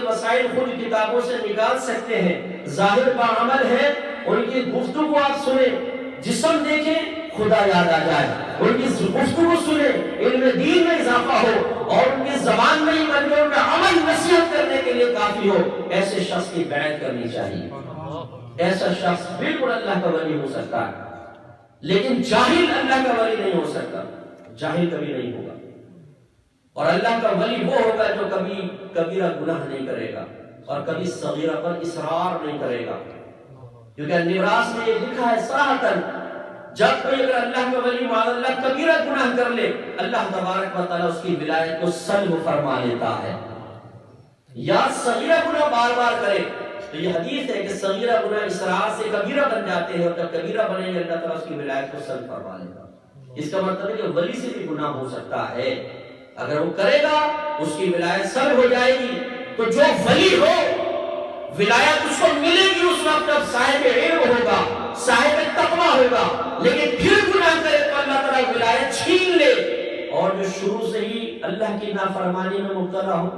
مسائل خود کتابوں سے نکال سکتے ہیں، ظاہر بعمل ہے، ان کی گفتگو آپ سنیں، جسم دیکھیں خدا یاد آ جائے، ان کی گفتگو سنیں علم دین میں اضافہ ہو، اور ان کی زبان میں ہی بلکہ ان کا عمل نصیحت کرنے کے لیے کافی ہو، ایسے شخص کی بیعت کرنی چاہیے۔ ایسا شخص بالکل اللہ کا ولی ہو سکتا ہے، لیکن جاہل اللہ کا ولی نہیں ہو سکتا، جاہل کبھی نہیں ہوگا۔ اور اللہ کا ولی وہ ہوگا جو کبھی کبیرہ گناہ نہیں کرے گا اور کبھی صغیرہ پر اصرار نہیں کرے گا، کیونکہ نبراس میں یہ لکھا ہے صراحتاً، جب کوئی اگر اللہ کا ولی معاذ اللہ کبیرہ گناہ کر لے، اللہ تبارک و تعالیٰ اس کی ولایت کو سلب فرما لیتا ہے، یا صغیرہ گناہ بار بار کرے تو یہ حدیث ہے کہ صغیرہ گناہ اصرار سے کبیرہ بن جاتے ہیں، اور جب کبیرہ بنیں گے اللہ تعالیٰ اس کی ولایت کو سلب فرما لیتا ہے۔ اس کا مطلب ہے کہ ولی سے بھی گناہ ہو سکتا ہے، اگر وہ کرے گا اس کی ولایت سلب ہو جائے گی۔ تو جو ولی ہو ولایت اس کو ملے گی اس وقت جب صاحب علم ہوگا، صاحب تقویٰ ہوگا، لیکن پھر گناہ کرے تو اللہ تعالیٰ ولایت چھین لے، اور جو شروع سے ہی اللہ کی نافرمانی میں مبتلا ہو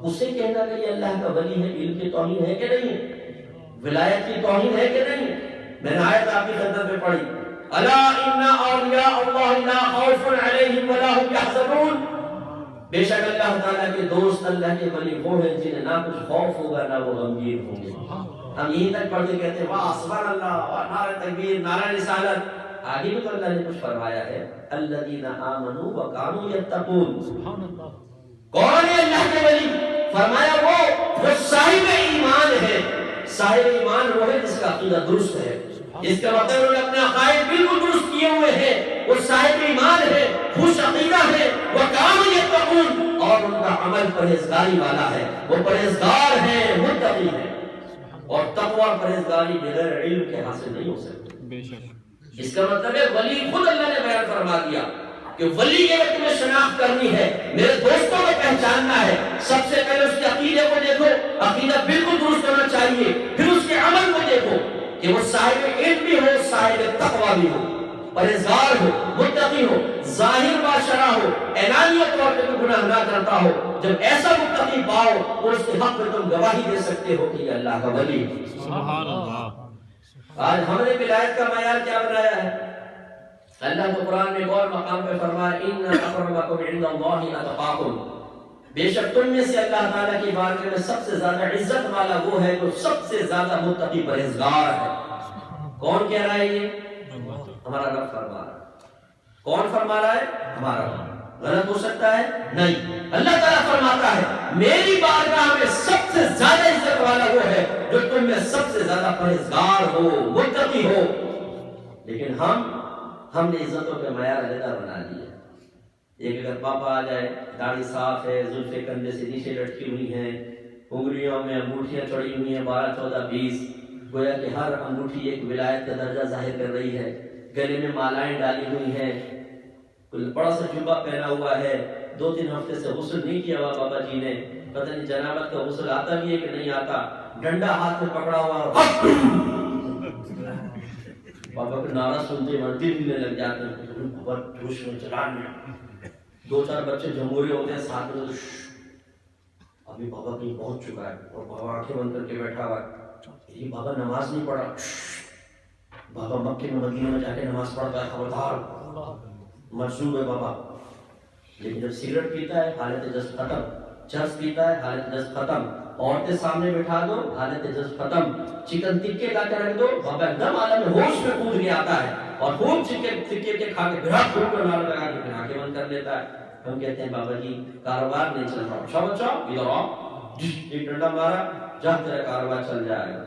اسے کہنا کہ یہ اللہ کا ولی ہے، علم کی توہین ہے کہ نہیں، ولایت کی توہین ہے کہ نہیں؟ میں نے آیت آپ کی خدمت میں پڑھی، الا ان اولیاء اللہ لا خوف علیہم ولا هم یحزنون، بے شک اللہ تعالیٰ کے دوست اللہ کے ولی وہ ہیں جنہیں نہ کچھ خوف ہوگا نہ وہ غمگین ہوں گے۔ ہم یہیں تک پڑھ کے کہتے ہیں واہ سبحان اللہ، نعرہ تکبیر، نعرہ رسالت، آگے بھی تو اللہ نے کچھ فرمایا ہے الذین آمنوا وکانوا یتقون، کون ہے اللہ کے ولی؟ فرمایا وہ صاحب ایمان ہے، صاحب ایمان وہ ہے جس کا عقیدہ درست ہے، اس کا مطلب انہوں نے اپنے عقائد بالکل درست کیے ہوئے ہیں، وہ صاحب ایمان ہے، خوش عقیدہ ہے، وَكَانُوا يَتَّقُونَ، اور ان کا عمل پرہیزگاری والا ہے، وہ پرہیزگار ہیں، متقی ہیں، اور تقوی پرہیزگاری بغیر علم کے حاصل نہیں ہو سکتی۔ اس کا مطلب ہے ولی خود اللہ نے بیان فرما دیا کہ ولی کے وقت میں شناخت کرنی ہے، میرے دوستوں کو پہچاننا ہے، سب سے پہلے اس کے عقیدے کو دیکھو، عقیدہ بالکل درست ہونا چاہیے، پھر اس کے عمل کو دیکھو کہ وہ صاحب علم بھی ہو، صاحب تقویٰ بھی ہو، پرہیزگار ہو، متقی ہو، ظاہر باشرہ ہو، اعلانیہ طور پہ کوئی گناہ نہ کرتا ہو۔ جب ایسا متقی پاؤ تو اس کے حق میں تم گواہی دے سکتے ہو کہ یہ اللہ کا ولی ہے۔ سبحان اللہ۔ آج ہم نے ولایت کا معیار کیا بنایا ہے؟ اللہ کو قرآن میں ایک اور مقام پہ فرمایا ان اکرمکم عند اللہ اتقاکم، بے شک تم میں سے اللہ تعالیٰ کی بارگاہ میں سب سے زیادہ عزت والا وہ ہے جو سب سے زیادہ متقی پرہیزگار ہے۔ کون کہہ رہا ہے یہ؟ ہمارا رب فرما رہا ہے۔ کون فرما رہا ہے؟ ہمارا رب۔ غلط ہو سکتا ہے؟ نہیں، اللہ تعالیٰ فرماتا ہے میری بارگاہ میں سب سے زیادہ عزت والا وہ ہے جو تم میں سب سے زیادہ پرہیزگار ہو، متقی ہو۔ لیکن ہم نے عزتوں کے معیار علیحدہ بنا لیے۔ ایک اگر پاپا آ جائے، داڑھی صاف ہے، زلفیں کندھے سے نیچے لٹکی ہوئی ہیں، انگلیوں میں انگوٹھیاں چڑھی ہوئی ہیں 12 14 20، گویا کہ ہر انگوٹھی ایک ولایت کا درجہ ظاہر کر رہی ہے، گلے میں مالائیں ڈالی ہوئی ہیں، کوئی بڑا سا جبہ پہنا ہوا ہے، 2-3 ہفتے سے غسل نہیں کیا ہوا بابا جی نے، پتہ نہیں جنابت کا غسل آتا بھی ہے کہ نہیں آتا، ڈنڈا ہاتھ میں پکڑا ہوا، بابا کا نعرہ سنتے ہیں دل ہلنے لگ جاتے ہیں، بہت جوش میں چلان میں 2-4 بچے جمہوری ہوتے ہیں ساتھ میں، ابھی بابا کہیں پہنچ چکا ہے اور بابا آنکھیں بند کر کے بیٹھا ہوا ہے، یہ بابا نماز نہیں پڑھا، بابا مکے میں مدینے میں جا کے نماز پڑھتا ہے، خبردار مجذوب ہے بابا۔ لیکن جب سگریٹ پیتا ہے حالت جذب ختم، چرس پیتا ہے حالت جذب ختم، عورتیں سامنے بٹھا دو حالت جذب ختم، چکن ٹکے لا کے رکھ دو بابا ایک دم عالم ہوش میں کود کے آتا ہے، اور خوب چکن ٹکے کھا کے بھرا خوب کر نعرہ لگا کے پھر آنکھیں بند کر لیتا ہے۔ ہم کہتے ہیں بابا جی کاروبار نہیں چل رہا، اچھا بچہ ادھر آؤ، ایک ڈنڈا مارا، جا تیرا کاروبار چل جائے گا۔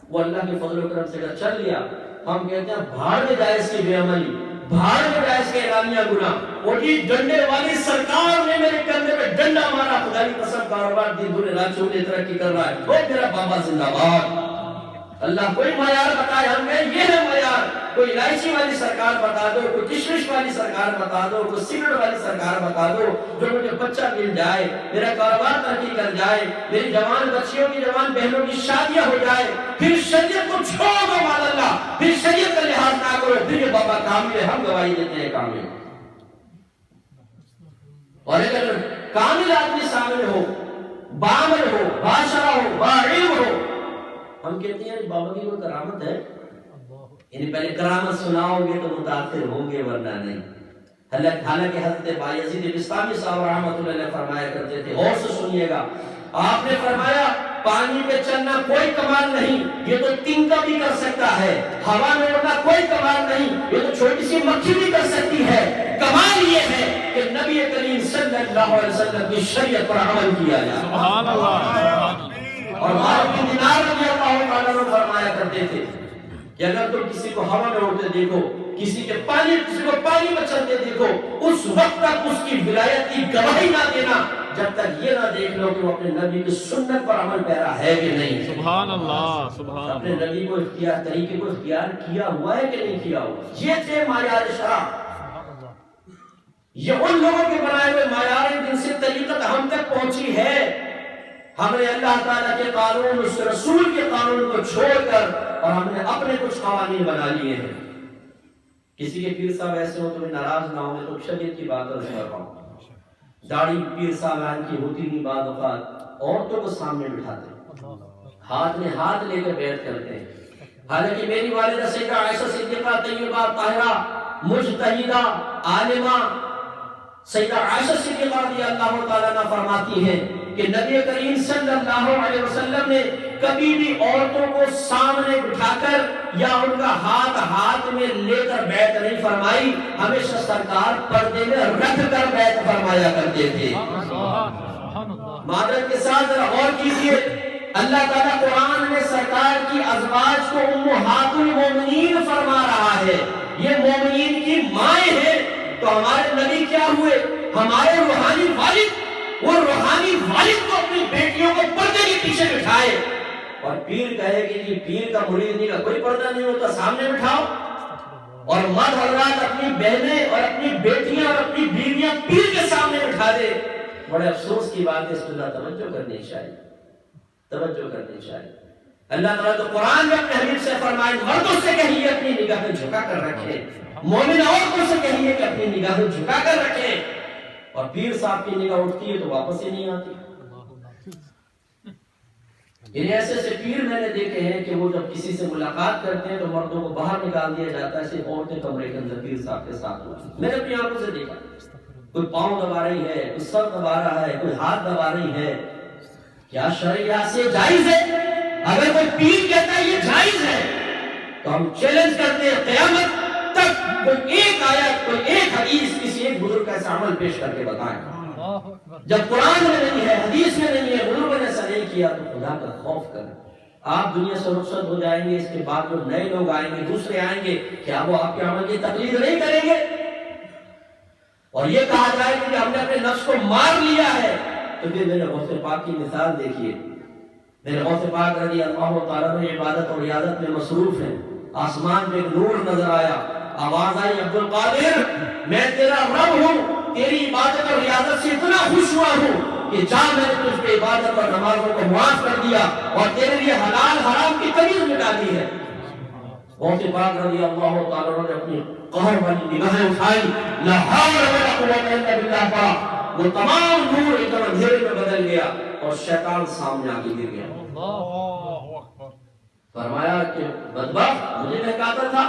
وہ اللہ کے فضل و کرم سے اگر چل لیا، ہم کہتے ہیں بھاڑ میں جائے اس کی بے عملی، بھاڑ میں جائے اس کے اعلانیہ گناہ، وہ جی ڈنڈے والی سرکار نے میرے کندھے پہ ڈنڈا مارا، خدا کی قسم کاروبار دن دن رات چونے ترقی کر رہا ہے، وہ میرا بابا زندہ باد۔ اللہ کوئی معیار بتائے، ہم کہیں یہ ہے معیار، کوئی الائچی والی سرکار بتا دو، کوئی کشمش والی سرکار بتا دو، کوئی سگریٹ والی سرکار بتا دو، جو مجھے بچہ مل جائے، میرا کاروبار ترقی کر جائے، میری جوان بچیوں کی جوان بہنوں کی شادیاں ہو جائے، پھر شریعت کو چھوڑ دو مال اللہ، پھر شریعت کا لحاظ نہ کرو، پھر یہ بابا کامل ہے، ہم گواہی دیتے ہیں کامل۔ اور اگر کامل آدمی سامنے ہو، बामल हो, बादशाह हो, बाइल्म हो। हम कहते हैं बाबा की कोई करामत है, यानी पहले करामत सुनाओगे तो मुतासिर होंगे वरना नहीं। हालांकि हज़रत बायज़ीद बिस्तामी साहब रहमतुल्लाह अलैह फरमाया करते थे, और से सुनिएगा, आपने फरमाया पानी पे चलना कोई कमाल नहीं, ये तो तिनका भी कर सकता है। हवा में उड़ना कोई कमाल नहीं, ये तो छोटी सी मक्खी भी कर सकती है। कमाल ये है कि नबी करीम सल्लल्लाहु अलैहि वसल्लम की शरीयत पर अमल किया जाए। सुभान अल्लाह। और मालिक बिन दिनार रज़ियल्लाहु ताला अन्हु फरमाया करते थे कि अगर तुम किसी को हवा में उड़ते देखो, किसी को पानी में चलते देखो, उस वक्त तक उसकी विलायत की गवाही ना देना जब तक ये ना देख लो कि वो अपने नबी की सुन्नत पर अमल पैरा है कि नहीं। सुभान अल्लाह, सुभान अल्लाह। अपने नबी को इख्तियार, तरीके को इख्तियार किया हुआ है कि नहीं किया हुआ। ये थे मायार शरा, ये उन लोगों के बनाए हुए मायार हैं जिनसे तरीकत हम तक पहुंची है। हमने अल्लाह ताला के कानून, उसके रसूल के कानून को छोड़कर और हमने अपने कुछ कवानीन बना लिए हैं। किसी के पीर साहब ऐसे हो तो नाराज ना हो, मैं तो शरीयत की बात कर रहा हूँ। दाढ़ी पीर साहब की होती नहीं, बाद औकात औरतों को सामने बिठाते, हाथ में हाथ लेकर बैठ करते हैं। हालांकि मेरी वालिदा सैयदा आयशा सिद्दीक़ा तय्यबा ताहिरा मुजतहिदा आलिमा सैयदा आयशा सिद्दीक़ा रज़ियल्लाहु ताला अन्हा फरमाती हैं कि नबी करीम सल्लल्लाहु अलैहि वसल्लम ने कभी भी औरतों को सामने बिठाकर या उनका हाथ हाथ में लेकर बैत नहीं फरमाई, हमेशा सरकार पर्दे में रख कर बैत फरमाया करते थे। मादरत के साथ जरा गौर कीजिए, अल्लाह ताला कुरान में सरकार की अज़वाज को उम्मुहातुल मोमिनीन फरमा रहा है, ये मोमिनीन की माएँ हैं। तो हमारे नबी क्या हुए, हमारे रूहानी वालिद, वो रूहानी वालिद को अपनी बेटियों को पर्दे के पीछे बिठाए। और पीर कहे कि ये पीर का मुरीदनी का कोई पर्दा नहीं होता, सामने बिठाओ। और मर्द हज़रात अपनी बहनें और अपनी बेटियां और अपनी बीवियां पीर के सामने बिठा दे। बड़े अफसोस की बात है, इस पर तवज्जो करनी चाहिए, तवज्जो करनी चाहिए। अल्लाह ताला तो कुरान में अपने हबीब से फरमाए, मर्दों से कहिए अपनी निगाहें झुका कर रखें, मोमिन औरतों से कहिए कि अपनी निगाहें झुका कर रखें। और पीर साहब की निगाह उठती है तो वापस ही नहीं आती। ऐसे ऐसे पीर मैंने देखे हैं कि वो जब किसी से मुलाकात करते हैं तो मर्दों को बाहर निकाल दिया जाता है, सिर्फ औरतें कमरे के अंदर पीर साहब के साथ हुआ। मैंने अपनी आंखों से देखा, कोई पाँव दबा रही है, कोई सर दबा रहा है, कोई हाथ दबा रही है। क्या शरीयत से जायज है? अगर कोई पीर कहता है ये जायज है तो हम चैलेंज करते हैं क़यामत तक कोई एक आयत, कोई एक हदीस, किसी एक बुजुर्ग का ऐसा अमल पेश करके बताएं। जब कुरान में नहीं है, हदीस में नहीं है, बुजुर्गों ने ऐसा नहीं किया तो खुदा का खौफ करें। आप दुनिया से रुखसत हो जाएंगे, इसके बाद जो नए लोग आएंगे, दूसरे आएंगे, क्या वो आपके अमल की तकलीद नहीं करेंगे? और ये कहा जाए कि हमने अपने नफ्स को मार लिया है, तो फिर मेरे गौसे पाक की मिसाल देखिए। मेरे गौसे पाक रज़ियल्लाहु ताला अन्हु इबादत और रियादत में मसरूफ हैं। आसमान पे एक नूर नजर आया, आवाज आई, अब्दुल कादिर मैं तेरा रब हूँ, तेरी इबादत और रियादत से इतना खुश हुआ हूँ कि जा मैंने तुझ पे इबादत और नमाजों को मुआफ कर दिया और तेरे लिए हलाल हराम की तमीज मिटा दी है। गौसे पाक रज़ियल्लाहु ताला अन्हु ने अपनी कहर वाली निगाहें उठाई, ला हौला वला कुव्वता इल्ला बिल्लाह पा, वो तमाम नूर एकदम अंधेरे में बदल गया और शैतान सामने आके गिर गया। फरमाया कि बदबख्त, मुझे बहकाता था,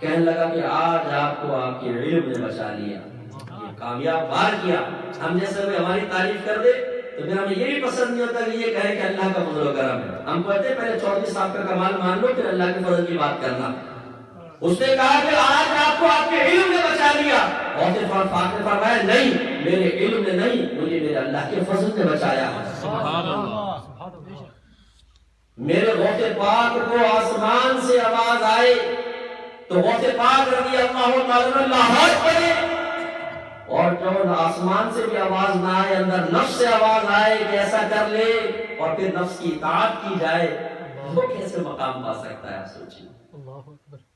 कहने लगा कि आज आपको आपके इल्म ने बचा लिया, कामयाब वार किया। हम जैसे कोई हमारी तारीफ कर दे तो फिर हमें ये भी पसंद नहीं होता कि ये कहे कि अल्लाह का फजल करम है। हम कहते हैं पहले चौधरी साहब का कमाल मान लो, फिर अल्लाह के फजल की बात करना। उसने कहा कि आज आपको आपके इल्म ने बचा लिया, और फिर फरमाया नहीं, मेरे इल्म ने नहीं, मुझे मेरे अल्लाह के फजल ने बचाया। सुभान अल्लाह। मेरे गौसे पाक को आसमान से आवाज आए तो गौसे पाक रज़ियल्लाहु ताला अन्हु लाहौर पड़े, और जब आसमान से भी आवाज ना आए, अंदर नफ्स से आवाज आए कि ऐसा कर ले, और फिर नफ्स की इताअत की जाए, वो कैसे मकाम पा सकता है? आप सोचिए।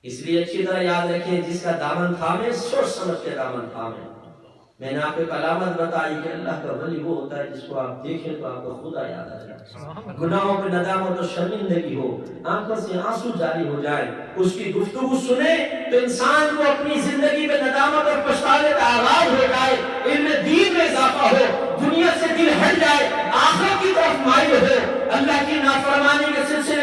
इसलिए अच्छी तरह याद रखें, जिसका दामन थामे सोच समझ के दामन थामे। मैंने आपको एक अलामत बताई कि अल्लाह का वली वो होता है जिसको आप देखें तो आपको खुदा याद आ जाए, गुनाहों पे नदामत और शर्मिंदगी हो, आंखों से आंसू जारी हो जाए, उसकी गुफ्तगू सुने तो इंसान को अपनी जिंदगी में नदामत और पछतावे का आगाज हो जाए, इल्म दीन में इजाफा हो, دنیا سے دل ہٹ جائے، آخرت کی طرف مائل ہو، اللہ کی نافرمانی کے سلسلے